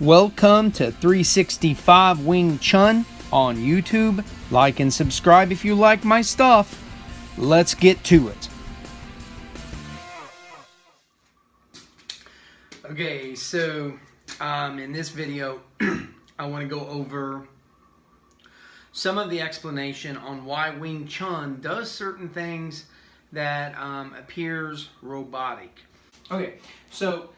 Welcome to 365 Wing Chun on YouTube. Like and subscribe if you like my stuff. Let's get to it. Okay, so in this video, I want to go over some of the explanation on why Wing Chun does certain things that appears robotic. Okay, so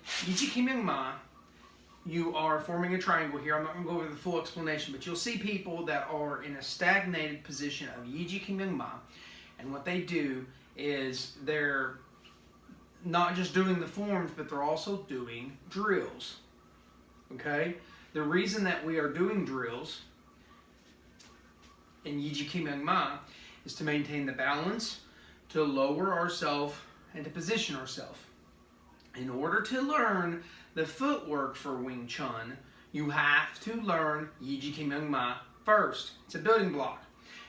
you are forming a triangle here. I'm not going to go over the full explanation, but you'll see people that are in a stagnated position of Ma, and what they do is they're not just doing the forms, but they're also doing drills. Okay? The reason that we are doing drills in Ma is to maintain the balance, to lower ourselves, and to position ourselves. In order to learn the footwork for Wing Chun, you have to learn Ma first. It's a building block.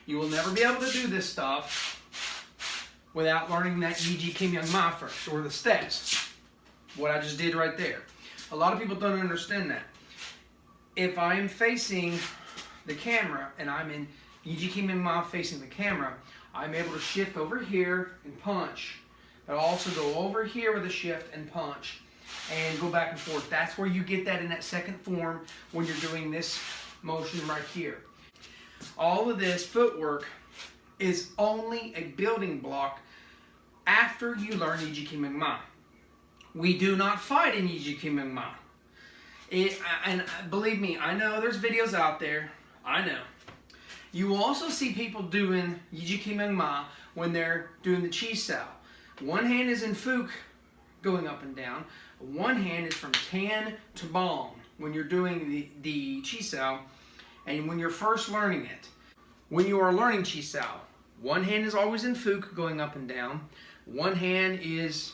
You will never be able to do this stuff without learning that Ma first, or the steps. What I just did right there. A lot of people don't understand that. If I am facing the camera and I'm in Ma facing the camera, I'm able to shift over here and punch. I'll also go over here with a shift and punch and go back and forth. That's where you get that in that second form when you're doing this motion right here. All of this footwork is only a building block after you learn Ma. We do not fight in Ma. And believe me, I know there's videos out there. I know. You will also see people doing Ma when they're doing the Chi Sao. One hand is in Fook, going up and down. One hand is from Tan to Bong when you're doing the Chi Sao, and when you're first learning it. When you are learning Chi Sao, one hand is always in Fook, going up and down. One hand is,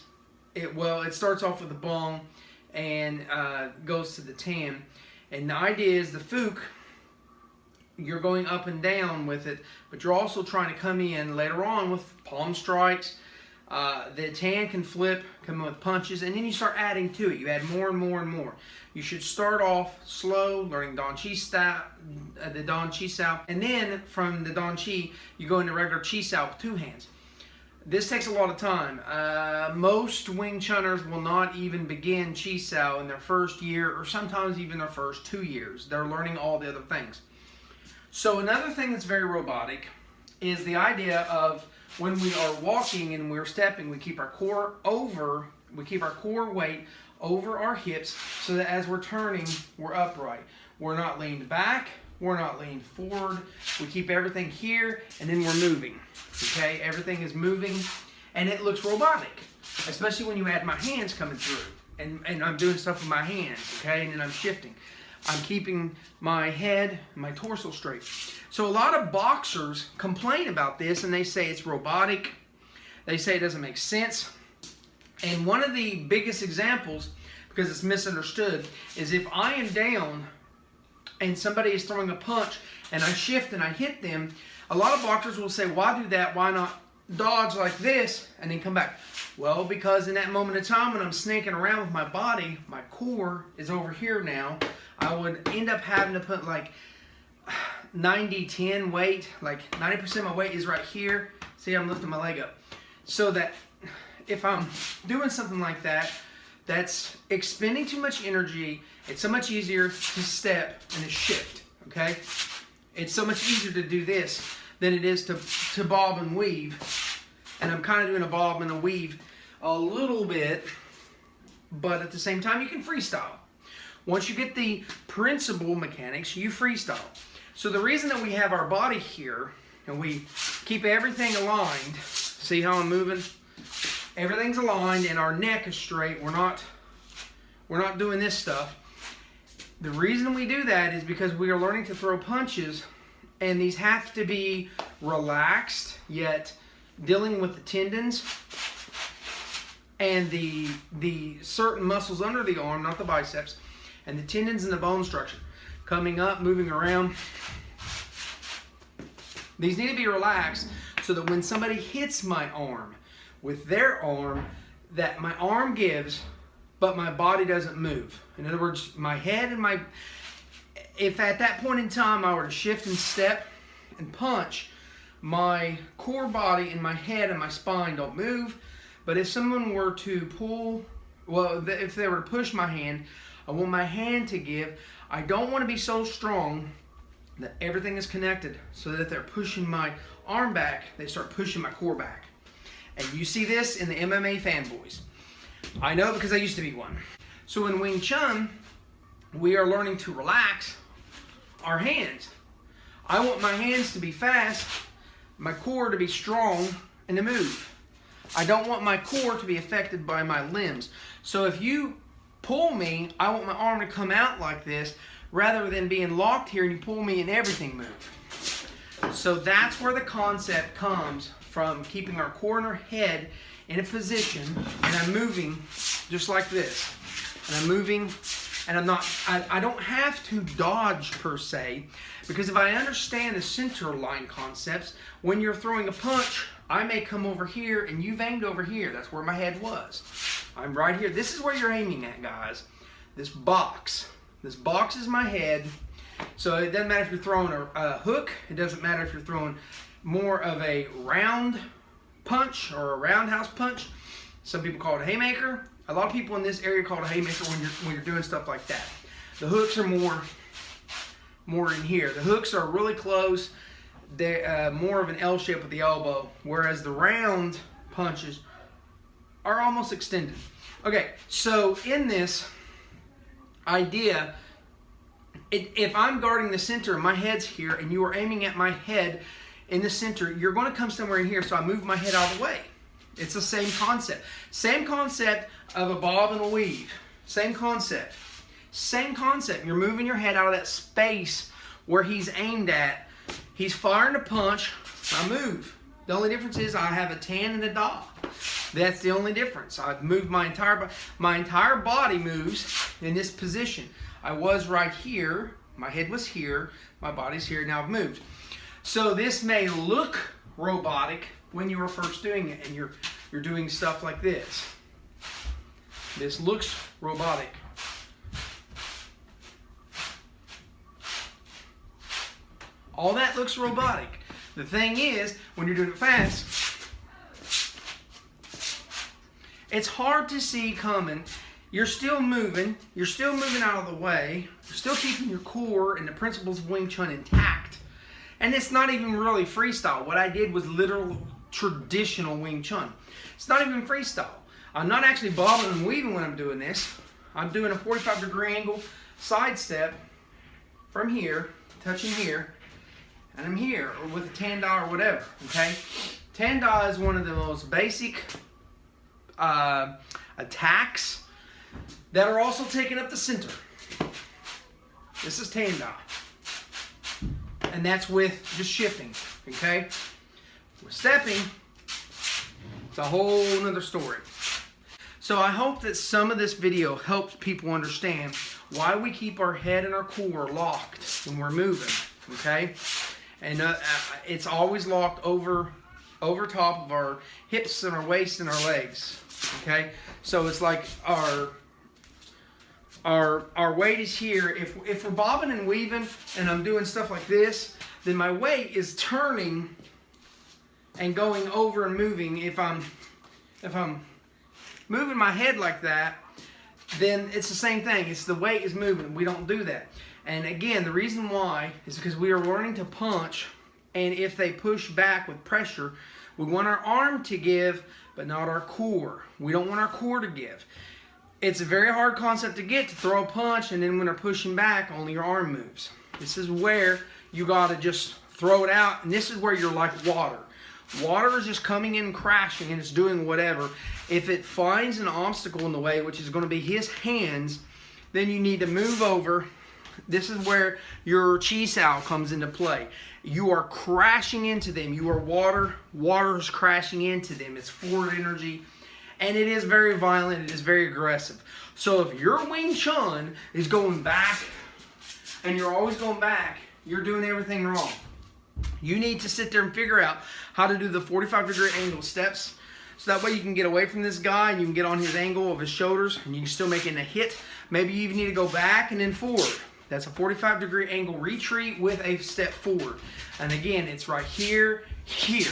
it starts off with the Bong and goes to the Tan. And the idea is the Fook, you're going up and down with it, but you're also trying to come in later on with palm strikes. The Tan can flip, come in with punches, and then you start adding to it. You add more and more and more. You should start off slow, learning the Dan Chi Sao, and then from the Dan Chi, you go into regular Chi Sao with two hands. This takes a lot of time. Most Wing Chunners will not even begin Chi Sao in their first year, or sometimes even their first 2 years. They're learning all the other things. So another thing that's very robotic is the idea of when we are walking and we're stepping, we keep our core weight over our hips so that as we're turning, we're upright. We're not leaned back, we're not leaned forward. We keep everything here and then we're moving. Okay, everything is moving and it looks robotic, especially when you add my hands coming through and I'm doing stuff with my hands, okay, and then I'm shifting. I'm keeping my head, my torso straight. So a lot of boxers complain about this and they say it's robotic. They say it doesn't make sense. And one of the biggest examples, because it's misunderstood, is if I am down and somebody is throwing a punch and I shift and I hit them, a lot of boxers will say, why do that? Why not dodge like this and then come back? Well, because in that moment of time when I'm snaking around with my body, my core is over here now. I would end up having to put like 90-10 weight, like 90% of my weight is right here. See, I'm lifting my leg up. So that if I'm doing something like that, that's expending too much energy. It's so much easier to step and to shift, okay? It's so much easier to do this than it is to bob and weave. And I'm kind of doing a bob and a weave a little bit, but at the same time, you can freestyle. Once you get the principal mechanics, you freestyle. So the reason that we have our body here and we keep everything aligned, see how I'm moving? Everything's aligned and our neck is straight. We're not doing this stuff. The reason we do that is because we are learning to throw punches, and these have to be relaxed, yet dealing with the tendons and the certain muscles under the arm, not the biceps, and the tendons and the bone structure. Coming up, moving around. These need to be relaxed so that when somebody hits my arm with their arm, that my arm gives but my body doesn't move. In other words, my head and if at that point in time I were to shift and step and punch, my core body and my head and my spine don't move. But if someone were to pull, well, if they were to push my hand, I want my hand to give. I don't want to be so strong that everything is connected, so that if they're pushing my arm back, they start pushing my core back. And you see this in the MMA fanboys. I know because I used to be one. So in Wing Chun, we are learning to relax our hands. I want my hands to be fast, my core to be strong, and to move. I don't want my core to be affected by my limbs. So if you pull me, I want my arm to come out like this, rather than being locked here and you pull me and everything moves. So that's where the concept comes from, keeping our core and our head in a position, and I'm moving just like this. And I'm moving, and I don't have to dodge per se, because if I understand the center line concepts, when you're throwing a punch, I may come over here and you've aimed over here. That's where my head was. I'm right here. This is where you're aiming at, guys. This box. This box is my head. So it doesn't matter if you're throwing a hook. It doesn't matter if you're throwing more of a round punch or a roundhouse punch. Some people call it a haymaker. A lot of people in this area call it a haymaker when you're doing stuff like that. The hooks are more in here. The hooks are really close. They're more of an L shape with the elbow, whereas the round punches are almost extended. Okay, so in this idea, if I'm guarding the center and my head's here and you are aiming at my head in the center, you're going to come somewhere in here, so I move my head out of the way. It's the same concept. Same concept of a bob and a weave. Same concept. Same concept. You're moving your head out of that space where he's aimed at. He's firing a punch, I move. The only difference is I have a tan and a dot. That's the only difference. I've moved my entire body moves in this position. I was right here, my head was here, my body's here, now I've moved. So this may look robotic when you were first doing it and you're doing stuff like this. This looks robotic. All that looks robotic. The thing is, when you're doing it fast, it's hard to see coming. You're still moving out of the way, you're still keeping your core and the principles of Wing Chun intact. And it's not even really freestyle. What I did was literal traditional Wing Chun. It's not even freestyle. I'm not actually bobbing and weaving when I'm doing this. I'm doing a 45-degree angle side step from here, touching here, and I'm here, or with a tan da or whatever, okay? Tan da is one of the most basic attacks that are also taking up the center. This is tan da. And that's with just shifting, okay? With stepping, it's a whole nother story. So I hope that some of this video helps people understand why we keep our head and our core locked when we're moving, okay? And it's always locked over top of our hips and our waist and our legs, okay? So it's like our weight is here. If we're bobbing and weaving and I'm doing stuff like this, then my weight is turning and going over and moving. If I'm moving my head like that, then it's the same thing. It's the weight is moving. We don't do that. And again, the reason why is because we are learning to punch, and if they push back with pressure, we want our arm to give, but not our core. We don't want our core to give. It's a very hard concept to get, to throw a punch, and then when they're pushing back, only your arm moves. This is where you gotta just throw it out, and this is where you're like water. Water is just coming in and crashing, and it's doing whatever. If it finds an obstacle in the way, which is gonna be his hands, then you need to move over. This is where your chi sao comes into play. You are crashing into them. You are water. Water is crashing into them. It's forward energy. And it is very violent. It is very aggressive. So if your Wing Chun is going back, and you're always going back, you're doing everything wrong. You need to sit there and figure out how to do the 45-degree angle steps So that way you can get away from this guy and you can get on his angle of his shoulders and you can still make it a hit. Maybe you even need to go back and then forward. That's a 45-degree angle retreat with a step forward. And again, it's right here, here.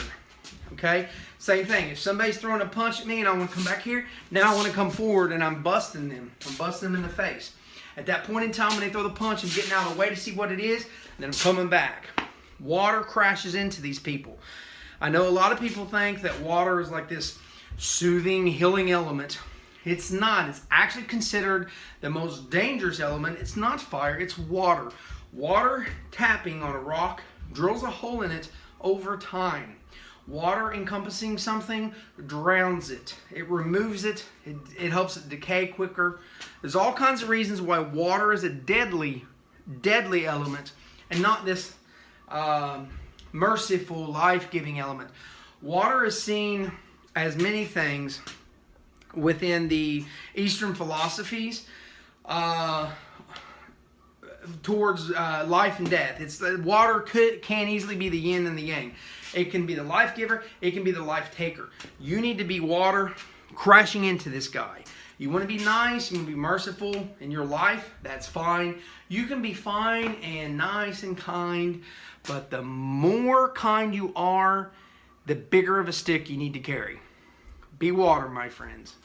Okay? Same thing. If somebody's throwing a punch at me and I want to come back here, now I want to come forward and I'm busting them. I'm busting them in the face. At that point in time when they throw the punch, I'm getting out of the way to see what it is, and then I'm coming back. Water crashes into these people. I know a lot of people think that water is like this soothing, healing element. It's not. It's actually considered the most dangerous element. It's not fire, it's water. Water tapping on a rock drills a hole in it over time. Water encompassing something drowns it. It removes it. It helps it decay quicker. There's all kinds of reasons why water is a deadly element and not this merciful, life-giving element. Water is seen as many things within the Eastern philosophies towards life and death. It's water can easily be the yin and the yang. It can be the life giver. It can be the life taker. You need to be water crashing into this guy. You want to be nice. You want to be merciful in your life. That's fine. You can be fine and nice and kind. But the more kind you are, the bigger of a stick you need to carry. Be water, my friends.